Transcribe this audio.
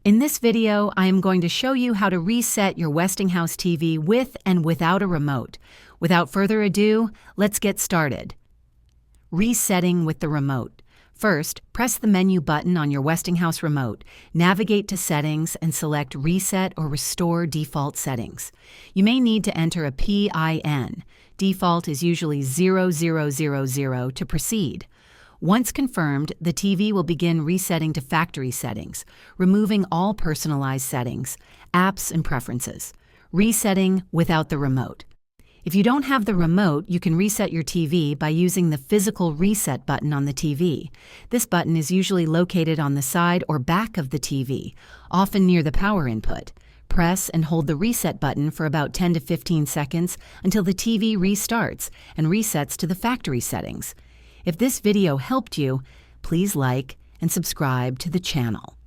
In this video, I am going to show you how to reset your Westinghouse TV with and without a remote. Without further ado, let's get started. Resetting with the remote. First, press the menu button on your Westinghouse remote, navigate to Settings, and select Reset or Restore Default Settings. You may need to enter a PIN. Default is usually 0000 to proceed. Once confirmed, the TV will begin resetting to factory settings, removing all personalized settings, apps, and preferences. Resetting without the remote. If you don't have the remote, you can reset your TV by using the physical reset button on the TV. This button is usually located on the side or back of the TV, often near the power input. Press and hold the reset button for about 10 to 15 seconds until the TV restarts and resets to the factory settings. If this video helped you, please like and subscribe to the channel.